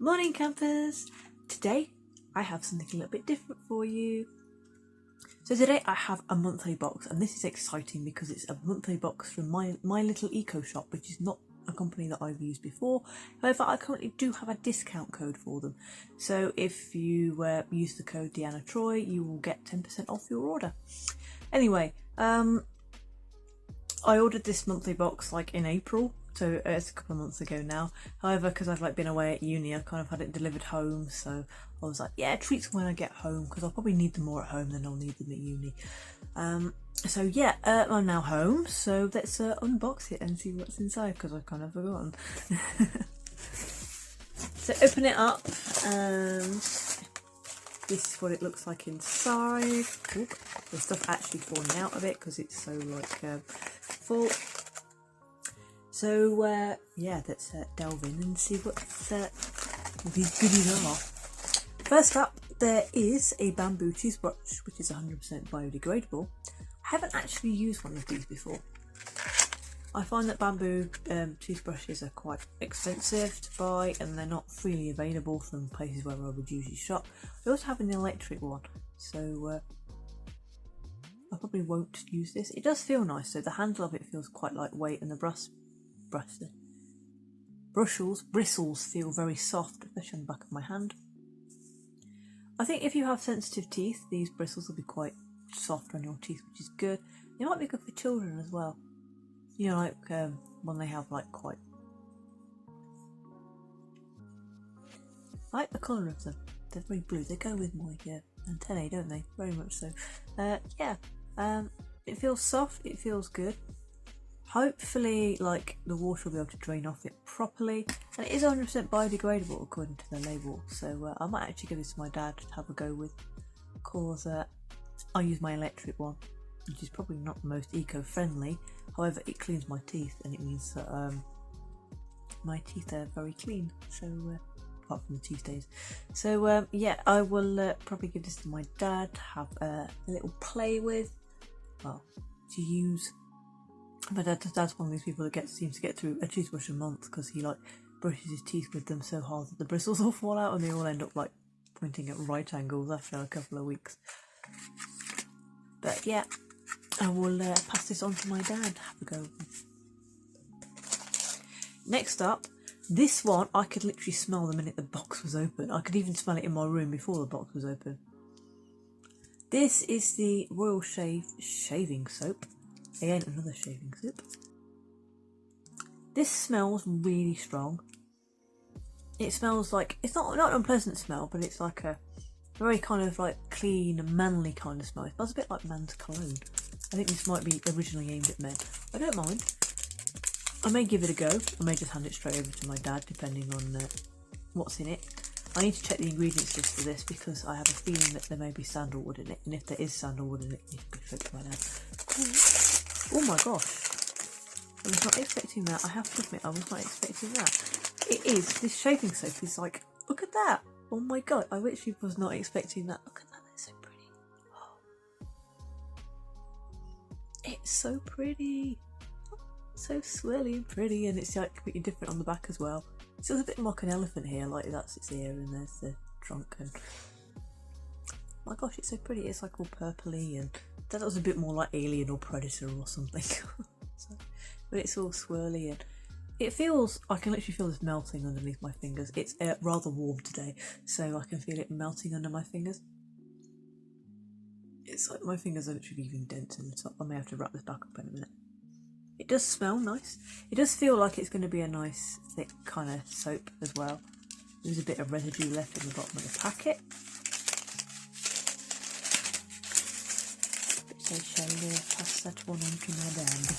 Morning campers! Today I have something a little bit different for you. So today I have a monthly box, and this is exciting because it's a monthly box from my little eco shop, which is not a company that I've used before. However, I currently do have a discount code for them. So if you use the code Deanna Troi, you will get 10% off your order. Anyway, I ordered this monthly box like in April. So it's a couple of months ago now. However, because I've been away at uni, I kind of had it delivered home. So I was like, yeah, treats when I get home, because I'll probably need them more at home than I'll need them at uni. So yeah, I'm now home. So let's unbox it and see what's inside, because I've kind of forgotten. So open it up, and this is what it looks like inside. Oop, there's stuff actually falling out of it because it's so full. So yeah, let's delve in and see what these goodies are. First up, there is a bamboo toothbrush, which is 100% biodegradable. I haven't actually used one of these before. I find that bamboo toothbrushes are quite expensive to buy, and they're not freely available from places where I would usually shop. I also have an electric one, so I probably won't use this. It does feel nice, so the handle of it feels quite lightweight, and the bristles feel very soft, especially on the back of my hand. I think if you have sensitive teeth, these bristles will be quite soft on your teeth, which is good. They might be good for children as well. You know, like when they have quite... I like the colour of them. They're very blue. They go with my antennae, don't they? Very much so. Yeah. It feels soft. It feels good. Hopefully, the water will be able to drain off it properly. And it is 100% biodegradable according to the label. So I might actually give this to my dad to have a go with. Because I use my electric one, which is probably not the most eco-friendly. However, it cleans my teeth, and it means that my teeth are very clean. So, apart from the tooth days. So yeah, I will probably give this to my dad to have a little play with. Well, to use. My dad's one of these people that seems to get through a toothbrush a month, because he brushes his teeth with them so hard that the bristles all fall out, and they all end up pointing at right angles after a couple of weeks. But yeah, I will pass this on to my dad. Have a go. Next up, this one I could literally smell the minute the box was open. I could even smell it in my room before the box was open. This is the Royal Shave shaving soap. Again, another shaving soap. This smells really strong. It smells like, it's not an unpleasant smell, but it's like a very kind of clean, manly kind of smell. It smells a bit like man's cologne. I think this might be originally aimed at men. I don't mind. I may give it a go. I may just hand it straight over to my dad, depending on what's in it. I need to check the ingredients list for this, because I have a feeling that there may be sandalwood in it, and if there is sandalwood in it, it needs to go straight to my dad. Oh my gosh, I was not expecting that. I have to admit, I was not expecting that. It is, this shaving soap is look at that. Oh my god, I literally was not expecting that. Look at that, that's so pretty. Oh. It's so pretty. So swirly and pretty, and it's completely different on the back as well. It feels a bit like an elephant here, that's its ear, and there's the trunk, and oh my gosh, it's so pretty. It's all purpley, and that was a bit more like Alien or Predator or something. But it's all swirly, and it feels, I can literally feel this melting underneath my fingers. It's rather warm today, so I can feel it melting under my fingers. It's like my fingers are literally leaving dents in the top. I may have to wrap this back up in a minute. It does smell nice. It does feel like it's going to be a nice thick kind of soap as well. There's a bit of residue left in the bottom of the packet. So shall we pass that one on to my dad?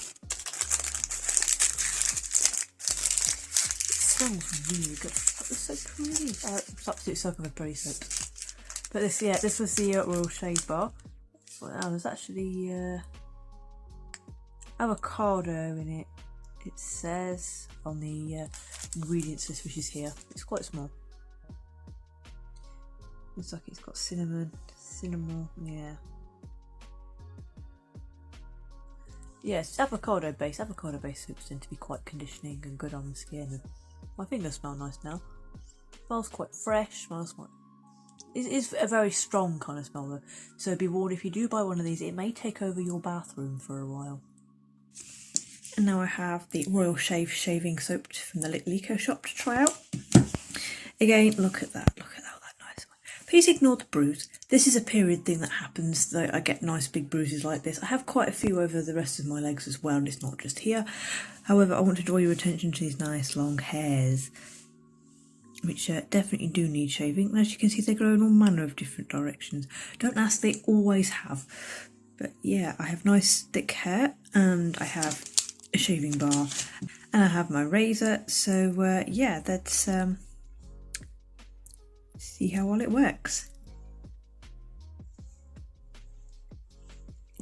It smells really good. That was so pretty. It's absolutely soaking with pretty soaps. But this was the Royal Shave Bar. Wow, there's actually avocado in it. It says on the ingredients list, which is here. It's quite small. Looks like it's got cinnamon, yeah. Yes, avocado based. Avocado based soups tend to be quite conditioning and good on the skin. And my fingers smell nice now. Smells quite fresh, smells quite... It is a very strong kind of smell though, so be warned, if you do buy one of these, it may take over your bathroom for a while. And now I have the Royal Shave shaving soap from the Little Eco Shop to try out. Again, look at that, nice one. Please ignore the bruise. This is a period thing that happens, though I get nice big bruises like this. I have quite a few over the rest of my legs as well, and it's not just here. However, I want to draw your attention to these nice long hairs, which definitely do need shaving. And as you can see, they grow in all manner of different directions. Don't ask, they always have. But yeah, I have nice thick hair, and I have a shaving bar, and I have my razor. So yeah, let's see how well it works.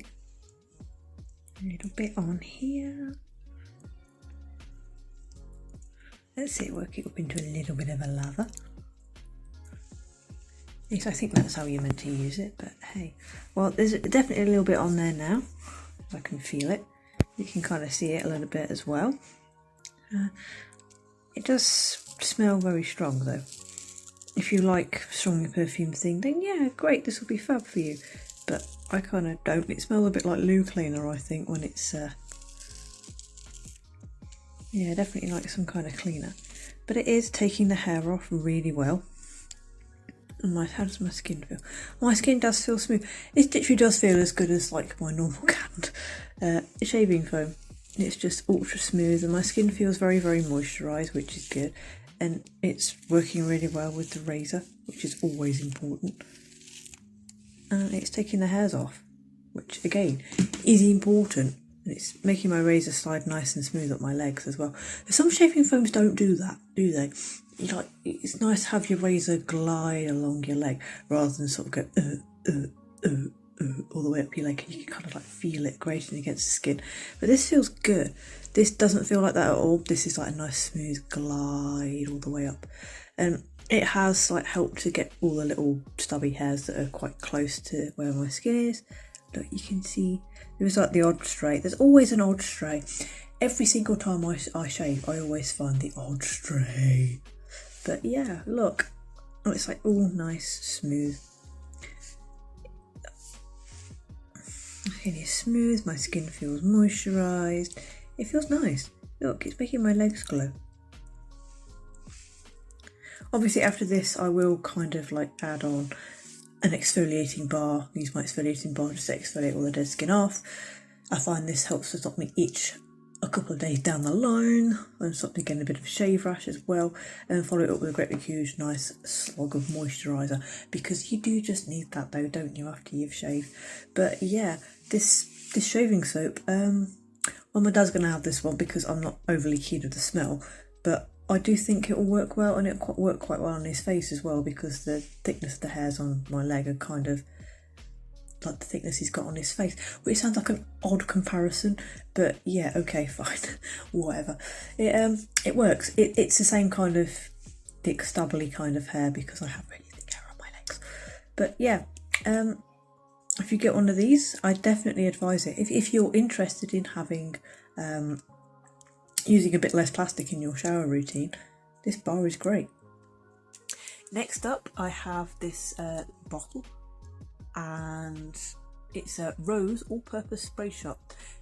A little bit on here. Let's see it work it up into a little bit of a lather. Yes, I think that's how you're meant to use it, but hey. Well, there's definitely a little bit on there now. I can feel it. You can kind of see it a little bit as well. It does smell very strong though. If you like strongly perfumed thing, then yeah, great, this will be fab for you. But I kind of don't. It smells a bit like loo cleaner, I think, when it's yeah, definitely like some kind of cleaner. But it is taking the hair off really well. And how does my skin feel? My skin does feel smooth. It literally does feel as good as like my normal canned shaving foam. It's just ultra smooth, and my skin feels very, very moisturised, which is good. And it's working really well with the razor, which is always important. And it's taking the hairs off, which again is important. And it's making my razor slide nice and smooth up my legs as well. Some shaving foams don't do that, do they? It's nice to have your razor glide along your leg rather than sort of go all the way up your leg, and you can kind of like feel it grating against the skin. But this feels good. This doesn't feel like that at all. This is like a nice smooth glide all the way up. And it has like helped to get all the little stubby hairs that are quite close to where my skin is. Look, you can see there's like the odd stray. There's always an odd stray. Every single time I shave, I always find the odd stray. But yeah, look. Oh, it's like all nice, smooth. My skin is smooth, my skin feels moisturised. It feels nice. Look, it's making my legs glow. Obviously after this I will kind of like add on an exfoliating bar. Use my exfoliating bar just to exfoliate all the dead skin off. I find this helps to stop me itch a couple of days down the line, and stop me getting a bit of a shave rash as well, and follow it up with a great big huge nice slog of moisturiser, because you do just need that though, don't you, after you've shaved. But yeah, this shaving soap, well, my dad's going to have this one because I'm not overly keen of the smell, but I do think it will work well, and it'll work quite well on his face as well, because the thickness of the hairs on my leg are kind of like the thickness he's got on his face, which sounds like an odd comparison, but yeah, okay, fine. Whatever. It works. It's the same kind of thick stubbly kind of hair, because I have really thick hair on my legs. But yeah, if you get one of these, I definitely advise it. If you're interested in having using a bit less plastic in your shower routine, this bar is great. Next up I have this bottle, and it's a Rose all-purpose spray shot.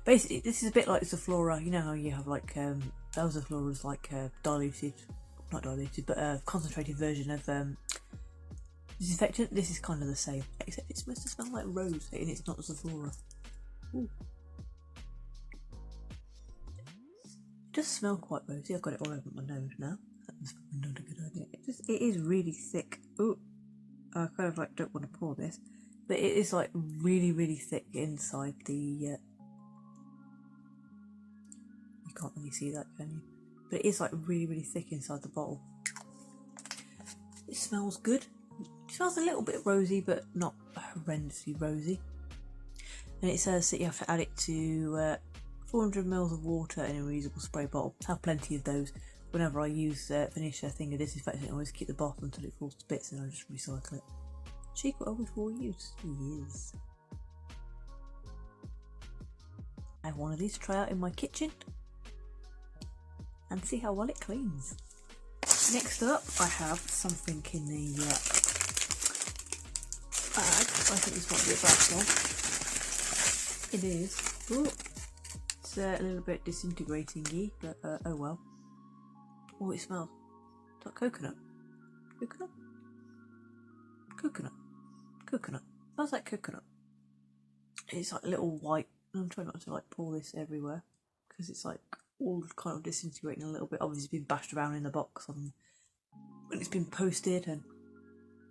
Basically this is a bit like Zoflora. You know how you have like Zoflora's like diluted, not diluted, but a concentrated version of disinfectant. This is kind of the same, except it's supposed to smell like rose and it's not Zoflora. Ooh. It does smell quite rosy. I've got it all over my nose now. That's not a good idea. It is really thick. Ooh, I kind of like don't want to pour this, but it is like really, really thick inside the. You can't really see that, can you? But it is like really, really thick inside the bottle. It smells good. It smells a little bit rosy, but not horrendously rosy. And it says that you have to add it to 400 ml of water in a reusable spray bottle. I have plenty of those. Whenever I finish a thing of disinfectant, I always keep the bottle until it falls to bits, and I just recycle it. Cheap but always for use. Yes. I have one of these to try out in my kitchen and see how well it cleans. Next up, I have something in the bag. I think this might be a bag one. It is. Ooh, it's a little bit disintegrating-y, but oh well. Oh, it smells. It's like coconut. Coconut? Coconut. Coconut. Smells like coconut. It's like little white. I'm trying not to like pour this everywhere because it's like all kind of disintegrating a little bit. Obviously, it's been bashed around in the box when it's been posted, and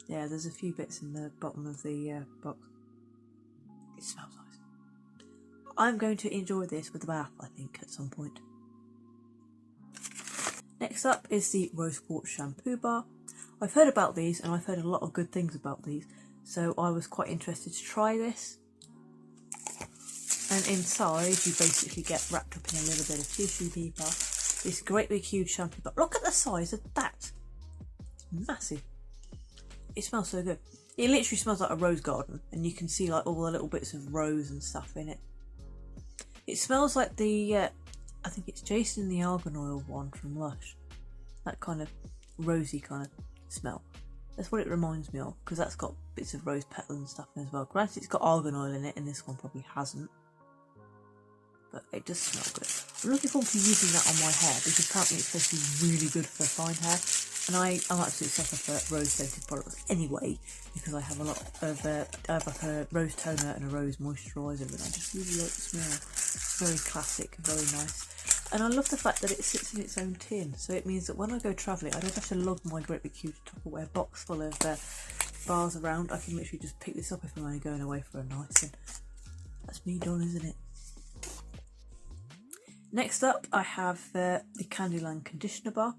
yeah, there's a few bits in the bottom of the box. It smells nice. I'm going to enjoy this with a bath, I think, at some point. Next up is the Rose Quartz Shampoo Bar. I've heard about these, and I've heard a lot of good things about these, so I was quite interested to try this. And inside, you basically get wrapped up in a little bit of tissue paper. This great big huge shampoo bar. Look at the size of that. It's massive. It smells so good. It literally smells like a rose garden, and you can see like all the little bits of rose and stuff in it. It smells like the, I think it's Jason the Argan Oil one from Lush. That kind of rosy kind of smell. That's what it reminds me of, because that's got bits of rose petal and stuff in as well. Granted, it's got argan oil in it, and this one probably hasn't. But it does smell good. I'm looking forward to using that on my hair, because apparently it's supposed to be really good for fine hair. And I'm absolutely sucker for rose scented products anyway, because I have a lot of, I have like a rose toner and a rose moisturiser, and I just really like the smell. It's very classic, very nice. And I love the fact that it sits in its own tin, so it means that when I go travelling, I don't have to lug my great big huge Tupperware box full of bars around. I can literally just pick this up if I'm only going away for a night, and that's me done, isn't it? Next up, I have the Candyland Conditioner Bar.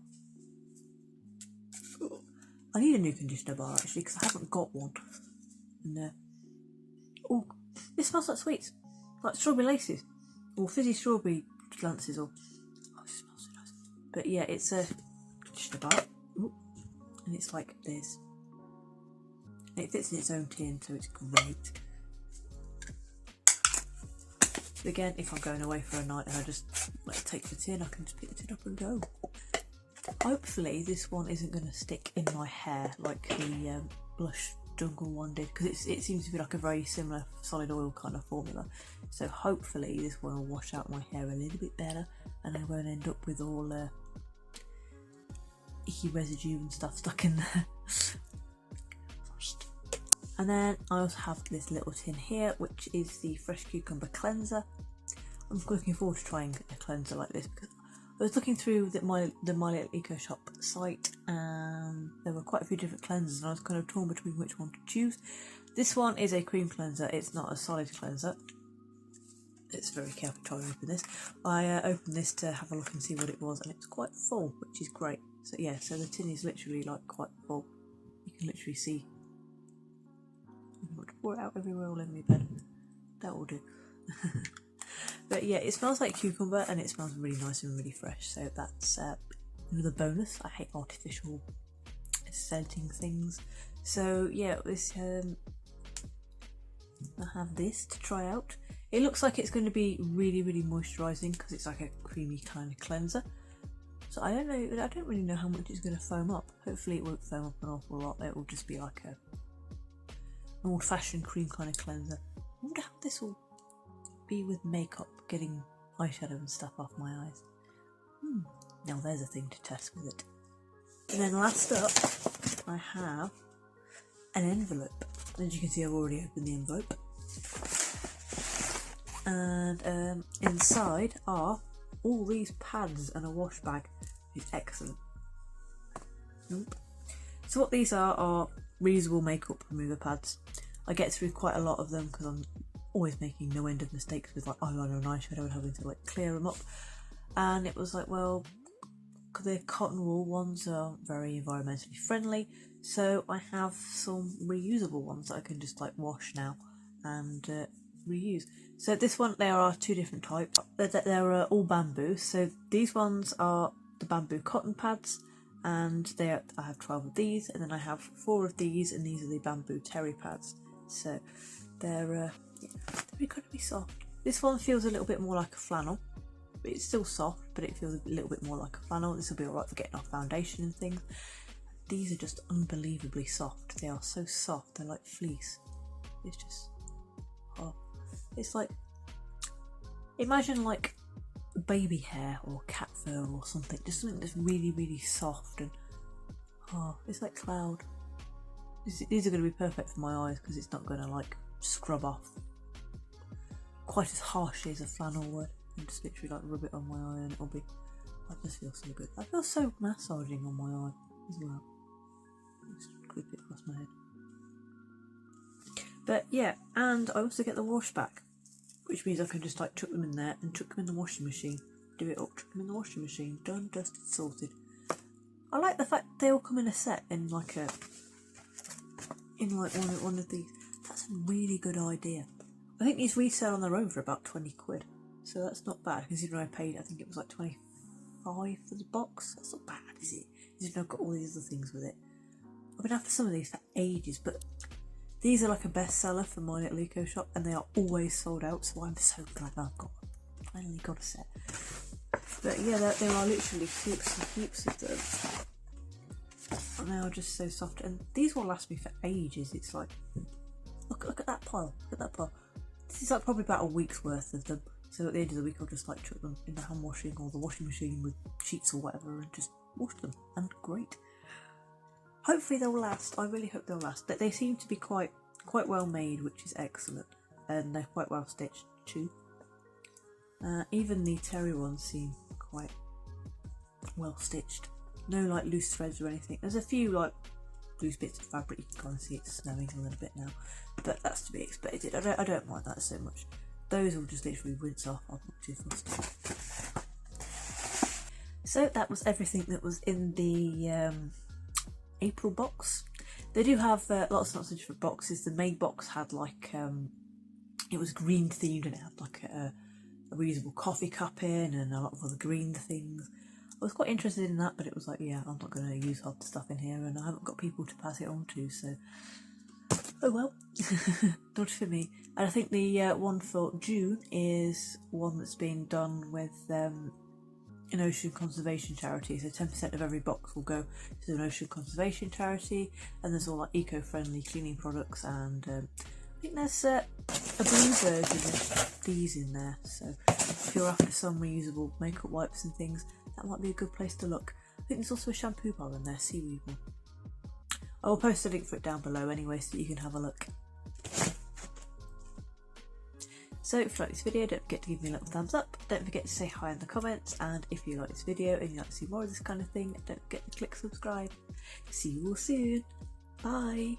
I need a new conditioner bar actually, because I haven't got one. And oh, this smells like sweets, like strawberry laces, or fizzy strawberry glances, or oh, it smells so nice. But yeah, it's a conditioner bar, ooh, and it's like this. And it fits in its own tin, so it's great. Again, if I'm going away for a night and I just like take the tin, I can just pick the tin up and go. Hopefully this one isn't going to stick in my hair like the Blush Jungle one did, because it seems to be like a very similar solid oil kind of formula. So hopefully this one will wash out my hair a little bit better, and I won't end up with all icky residue and stuff stuck in there. And then I also have this little tin here, which is the Fresh Cucumber Cleanser. I'm looking forward to trying a cleanser like this, because I was looking through the My Little Eco Shop site, and there were quite a few different cleansers, and I was kind of torn between which one to choose. This one is a cream cleanser, it's not a solid cleanser. It's very careful trying to open this. I opened this to have a look and see what it was, and it's quite full, which is great. So yeah, so the tin is literally like quite full. You can literally see. I'm going to pour it out everywhere all over my bed. That will do. But yeah, it smells like cucumber, and it smells really nice and really fresh, so that's another bonus. I hate artificial scenting things. So yeah, this I have this to try out. It looks like it's going to be really, really moisturising, because it's like a creamy kind of cleanser. So I don't know, I don't really know how much it's going to foam up. Hopefully it won't foam up an awful lot. It will just be like an old-fashioned cream kind of cleanser. I wonder how this will be with makeup, getting eyeshadow and stuff off my eyes. Now there's a thing to test with it. And then last up, I have an envelope. As you can see, I've already opened the envelope. And inside are all these pads and a wash bag. It's excellent. So what these are reusable makeup remover pads. I get through quite a lot of them because I'm always making no end of mistakes with like eyeliner and eyeshadow and having to like clear them up. And it was like, well, the cotton wool ones are very environmentally friendly, so I have some reusable ones that I can just like wash now and reuse. So this one, there are two different types. They're all bamboo. So these ones are the bamboo cotton pads, and I have 12 of these, and then I have 4 of these, and these are the bamboo terry pads. So they're going to be soft. This one feels a little bit more like a flannel, It's still soft, but it feels a little bit more like a flannel. This will be alright for getting off foundation and things. These are just unbelievably soft. They are so soft, they're like fleece. It's just, oh, it's like, imagine like baby hair or cat fur or something, just something that's really, really soft, and oh, it's like cloud. These are going to be perfect for my eyes because it's not going to like scrub off quite as harshly as a flannel would, and just literally like rub it on my eye and it'll be, I just feel so good. I feel so massaging on my eye as well. Just clip it across my head. But yeah, and I also get the wash back, which means I can just like chuck them in there and chuck them in the washing machine. Do it up, chuck them in the washing machine. Done, dusted, sorted. I like the fact they all come in a set in like a, one of these. That's a really good idea. I think these resell on their own for about 20 quid, so that's not bad considering I paid, I think it was like 25 for the box. That's not bad, is it? Considering I've got all these other things with it. I've been after some of these for ages, but these are like a bestseller for my little eco shop, and they are always sold out, so I'm so glad I've finally got a set. But yeah, there are literally heaps and heaps of them. And they are just so soft, and these will last me for ages. It's like, look at that pile, look at that pile. This is like probably about a week's worth of them, so at the end of the week I'll just like chuck them in the hand washing or the washing machine with sheets or whatever and just wash them, and great. Hopefully they'll last. I really hope they'll last. But they seem to be quite well made, which is excellent, and they're quite well stitched too. Even the terry ones seem quite well stitched. No like loose threads or anything. There's a few like loose bits of fabric. You can kind of see it's snowing a little bit now, but that's to be expected. I don't mind that so much. Those will just literally rinse off. I'm not too fussed. So that was everything that was in the April box. They do have lots and lots of different boxes. The main box had like it was green themed, and it had like a reusable coffee cup in and a lot of other green things. I was quite interested in that, but it was like, yeah, I'm not going to use half the stuff in here, and I haven't got people to pass it on to, so oh well. Not for me. And I think the one for June is one that's being done with an ocean conservation charity, so 10% of every box will go to an ocean conservation charity, and there's all like eco-friendly cleaning products, and I think there's a blue version of these in there, so if you're after some reusable makeup wipes and things, that might be a good place to look. I think there's also a shampoo bar in there, seaweed one. I will post a link for it down below anyway, so that you can have a look. So if you like this video, don't forget to give me a little thumbs up, don't forget to say hi in the comments, and if you like this video and you'd like to see more of this kind of thing, don't forget to click subscribe. See you all soon. Bye!